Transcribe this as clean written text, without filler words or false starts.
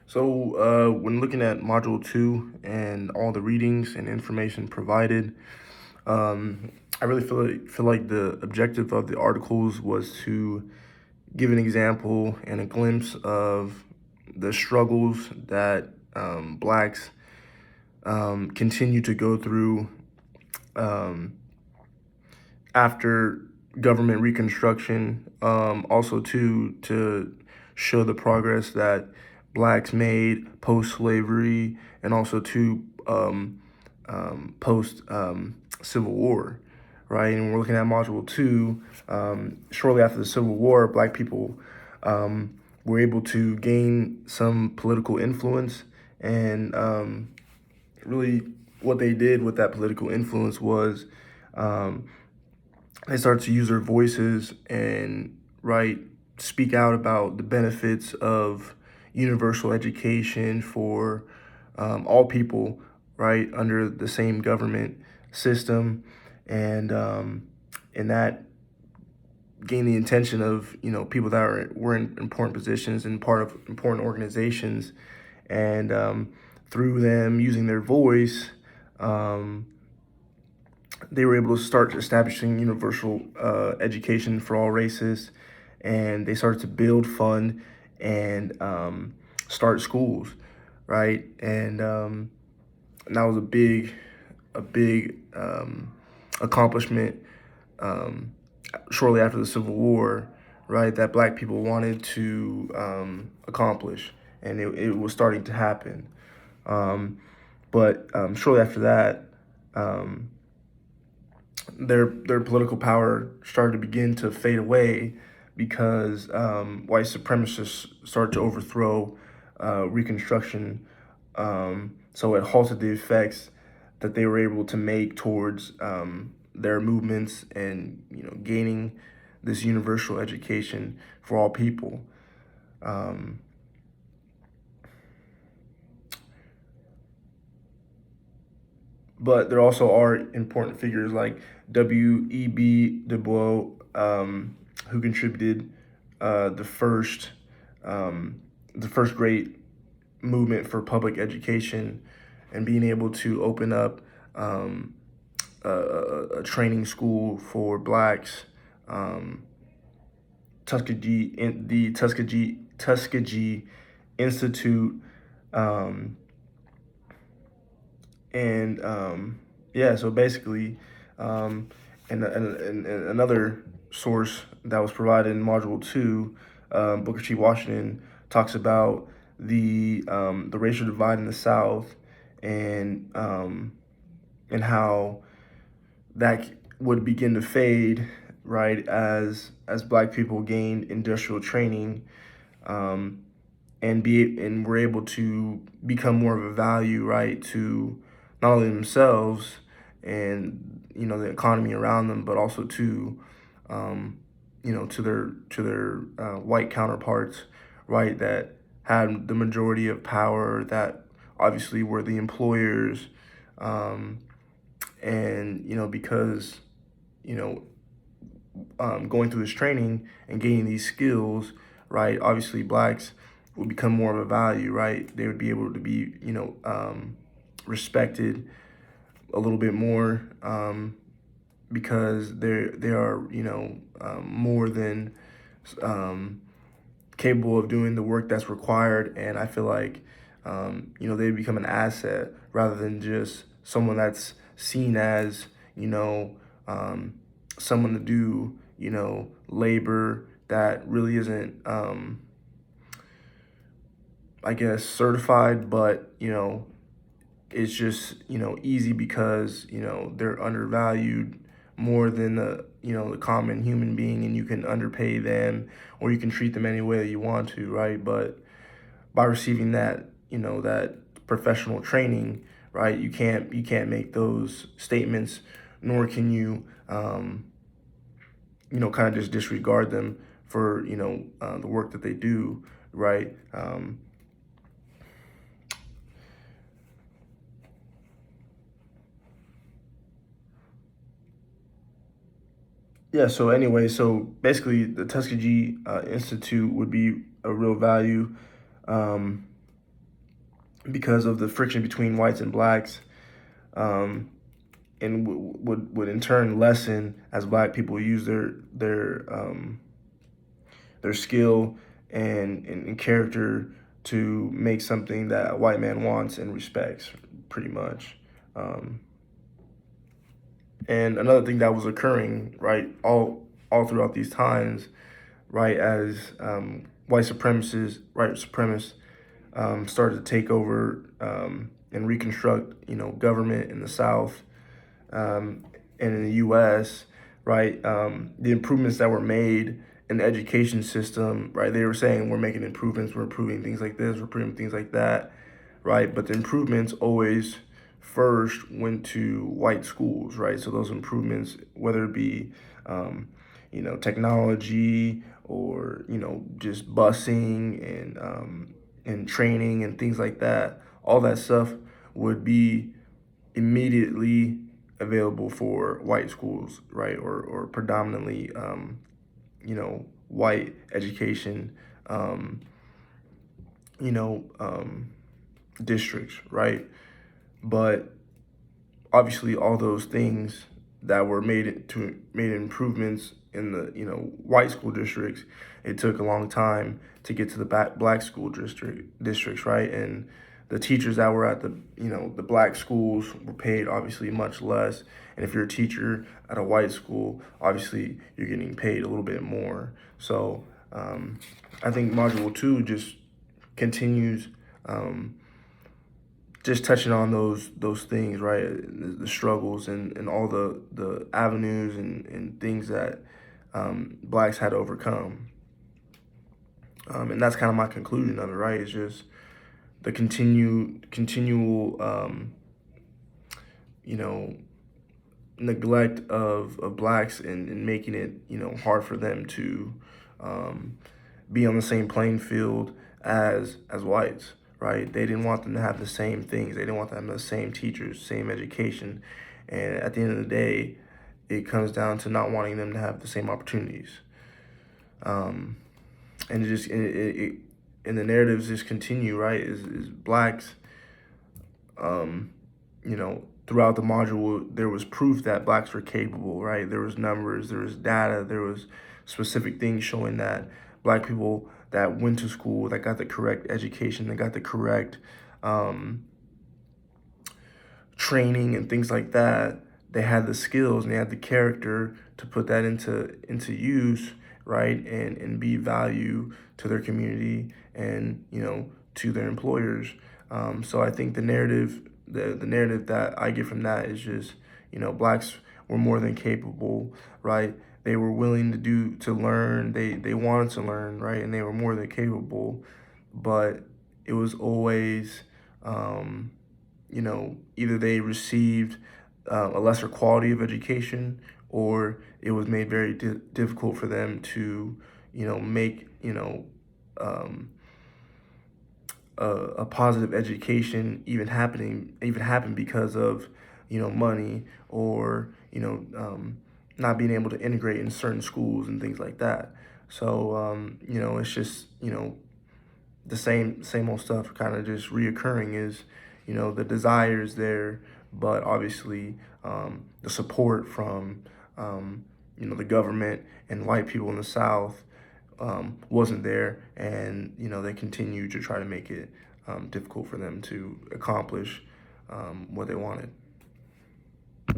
So, when looking at Module 2 and all the readings and information provided, I really feel like the objective of the articles was to give an example and a glimpse of the struggles that Blacks continue to go through um, after government reconstruction. Also, to show the progress that Blacks made post slavery and also post Civil War, right? And we're looking at Module 2. Shortly after the Civil War, Black people were able to gain some political influence, and really what they did with that political influence was um, they started to use their voices and speak out about the benefits of universal education for all people, right, under the same government system, and that gained the attention of people that were in important positions and part of important organizations, and through them using their voice. Um, they were able to start establishing universal education for all races, and they started to build, fund, and start schools, right? And that was a big accomplishment um, shortly after the Civil War, right? That Black people wanted to accomplish, and it was starting to happen. But shortly after that, um, their political power started to begin to fade away because white supremacists started to overthrow Reconstruction. So it halted the effects that they were able to make towards their movements and gaining this universal education for all people. Um, but there also are important figures like W.E.B. Du Bois, who contributed uh, the first um, the first great movement for public education, and being able to open up um, a training school for Blacks, um, the Tuskegee Institute, um, and yeah. So basically, um, and another source that was provided in Module 2, Booker T. Washington talks about the racial divide in the South, and how that would begin to fade, right, as Black people gained industrial training, um, and were able to become more of a value, right, to not only themselves and the economy around them, but also to to their white counterparts, right, that had the majority of power, that obviously were the employers, um, and because you know going through this training and gaining these skills, right? Obviously, Blacks would become more of a value, right? They would be able to be, respected a little bit more, because they are, more than um, capable of doing the work that's required. And I feel like, they become an asset rather than just someone that's seen as, um, someone to do, labor that really isn't, I guess, certified, but, it's just, easy because, they're undervalued more than the common human being, and you can underpay them or you can treat them any way that you want to, right? But by receiving that professional training, right, you can't make those statements, nor can you, kind of just disregard them for, the work that they do, right? Yeah, so anyway, so basically the Tuskegee Institute would be a real value. Um, because of the friction between whites and blacks, um, and would in turn lessen as black people use their skill and character to make something that a white man wants and respects, pretty much. Um, and another thing that was occurring, right, all throughout these times, right, as white supremacists started to take over and reconstruct, government in the South, um, and in the U.S., right, the improvements that were made in the education system, right, they were saying we're making improvements, we're improving things like this, we're improving things like that, right, but the improvements always first went to white schools, right, so those improvements, whether it be, technology or, just busing and training and things like that, all that stuff would be immediately available for white schools, right, or predominantly, white education, um, you know, um, districts, right? But obviously, all those things that were made improvements in the white school districts, it took a long time to get to the black school districts, right? And the teachers that were at the black schools were paid obviously much less. And if you're a teacher at a white school, obviously you're getting paid a little bit more. So I think Module 2 just continues, just touching on those things, right? The struggles and all the avenues and things that blacks had to overcome. And that's kind of my conclusion of it, right? It's just the continual, you know, neglect of blacks and making it, hard for them to be on the same playing field as whites, right? They didn't want them to have the same things. They didn't want them to have the same teachers, same education. And at the end of the day, it comes down to not wanting them to have the same opportunities. Um, and it just and the narratives just continue, right? Is blacks, throughout the module, there was proof that blacks were capable, right? There was numbers, there was data, there was specific things showing that black people that went to school, that got the correct education, that got the correct training and things like that, they had the skills and they had the character to put that into use, right? And be value to their community and, to their employers. So I think the narrative that I get from that is just, blacks were more than capable, right? They were willing to learn. They wanted to learn, right? And they were more than capable, but it was always, either they received a lesser quality of education, or it was made very difficult for them to, make, a positive education even happen because of, money or, not being able to integrate in certain schools and things like that. So, it's just, the same old stuff kind of just reoccurring is, the desires there, but obviously the support from, the government and white people in the South wasn't there, and they continue to try to make it difficult for them to accomplish what they wanted.